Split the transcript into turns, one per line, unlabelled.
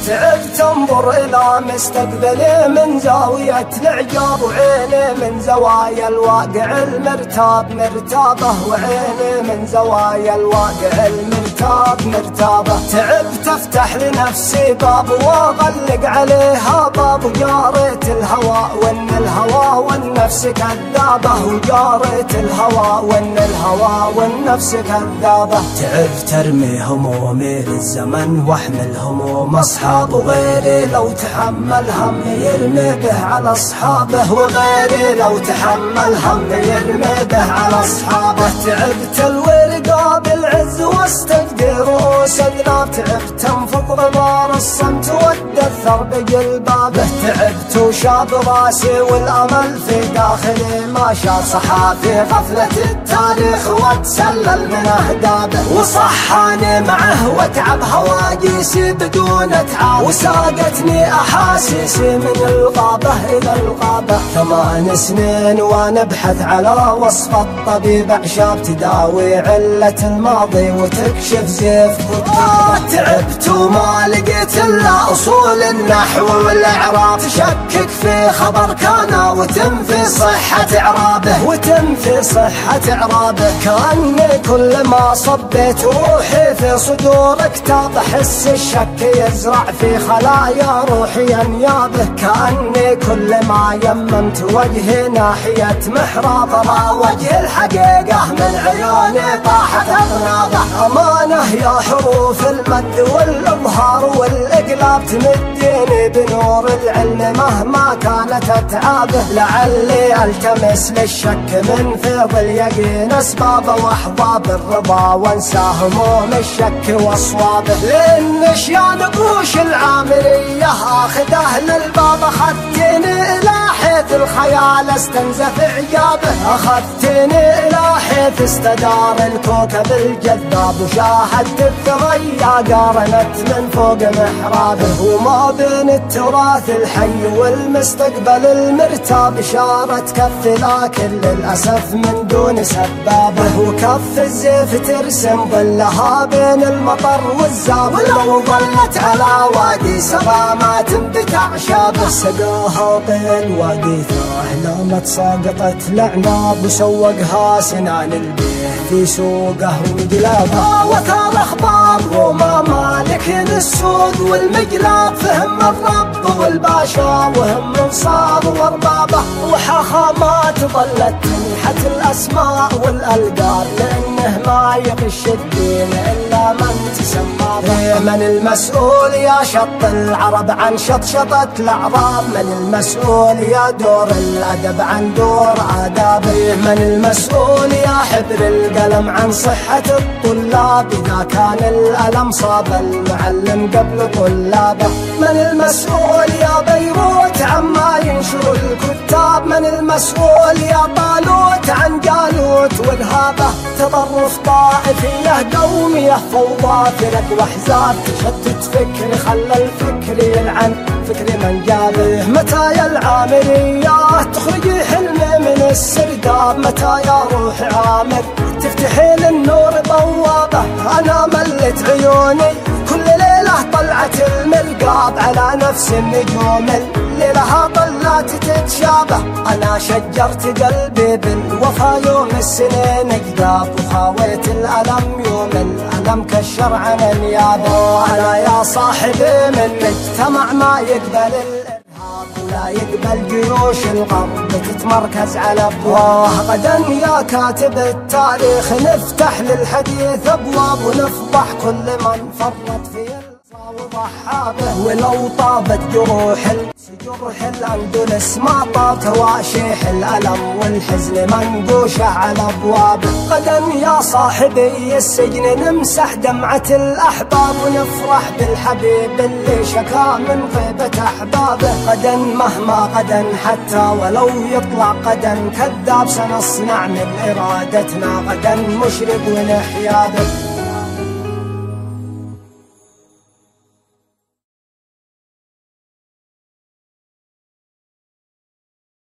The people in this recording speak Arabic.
تعبت انظر إلى مستقبلي من زاوية الإعجاب، وعيني من زوايا الواقع المرتاب مرتابة، وعيني من زوايا الواقع المرتاب مرتابة. تعبت افتح لنفسي باب واغلق عليها باب، وجاريت الهوى وان الهوى والنفس كذابة، وجاريت الهوى وان الهوى والنفس كذابة. تعبت ارمي همومي للزمن واحمل هموم اصحاب، وغيري لو تحمل هم يرمي به على اصحابه، وغيري لو تحمل هم يرمي به على اصحابه. تعبت الورقة بالعز واستجدي رؤوس اذناب، تعبت انفض غبار الصمت والدثر بجلبابه. تعبت وشاب راسي والامل في داخلي ما شاء صحافي غفلة التاريخ واتسلل من اهدابه، وصحاني معه وتعب هواجيسي بدون تعب، وساقتني احاسيسي من الغابة الى الغابة. 8 سنين وانا ابحث على وصف الطبيب اعشاب تداوي علة الماضي وتكشف زيف كتابه. تعبت وما لقيت الا اصول النحو والاعراب، تشكك في خبر كان وتنفي صحة اعرابه، وتنفي صحة اعرابه. كأني كل ما صبيت روحي في صدور كتاب، احس الشك يزرع في خلايا روحي انيابه. كأني كل ما يممت وجهي ناحية محراب، را وجه الحقيقة من عيوني طاحت اغنابه. امانة يا حروف المد والاظهار والاقلاب، تمديني بنور العلم مهما كانت اتعابه. لعلي التمس للشك من فيض اليقين اسبابه، واحظى بالرضا وانسى هموم الشك واصوابه. لان يا نقوش العامرية اخذه للباب، اخذتني الى حيث الخيال استنزف اعجابه، اخذتني الى حيث استدار الكوكب الجذاب، وشاهدت الثريا قارنت من فوق محرابه. وما بين التراث الحي والمستقبل المرتاب اشارة كف، لكن للاسف من دون سبابه، وكف الزيف ترسم ظلها بين المطر والزاب، ولو ظلت على وادي سبا ما تنبت اعشابه. سقاها طيل وادي ثاه لامت ساقطت العناب، وسوقها سنان البيه في سوقه وجلابه. وثار اخبار وما مالك السوق والمقلاب، فهم الرب والباشا وهم انصاب واربابه. وحاخامات ظلت تنحت الاسماء والالقاب، لانه ما يغش الدين الا من تسمى به. من المسؤول يا شط العرب عن شطشطة الاعراب، من المسؤول يا دور الادب عن دور آدابه، من المسؤول يا حبر القلم عن صحة الطلاب اذا كان الالم صاب المعلم قبل طلابه. من المسؤول يا بيروت عما ينشر الكتاب، من المسؤول يا طالوت عن جالوت وارهابه. تطرف طائفية قومية فوضى فرق واحزاب، تشتت فكر خلى الفكر يلعن فكر من جابه. متى يا العامرية تخرجي حلمي من السرداب، متى يا روح عامر تفتحي للنور بوابة. انا ملت عيوني كل ليلة طلعت المرقاب، على نفس النجوم ليلها طلعت تتشابه. انا شجرت قلبي بالوفا يوم السنين اجداب، وخاويت الالم يوم الالم كشر عن انيابه. انا يا صاحبي من مجتمع ما يقبل الارهاب، ولا يقبل جيوش الغرب تتمركز على ابواب. غدا يا كاتب التاريخ نفتح للحديث ابواب، ونفضح كل من فرط في وضحى به. ولو طابت جروح الاندلس ما طاب تواشيح الالم والحزن منقوشه على ابوابه. غدا يا صاحبي السجن نمسح دمعة الاحباب، ونفرح بالحبيب اللي شكا من غيبة احبابه. غدا مهما غدا حتى ولو يطلع غدا كذاب، سنصنع من ارادتنا غدا مشرق ونحيا به.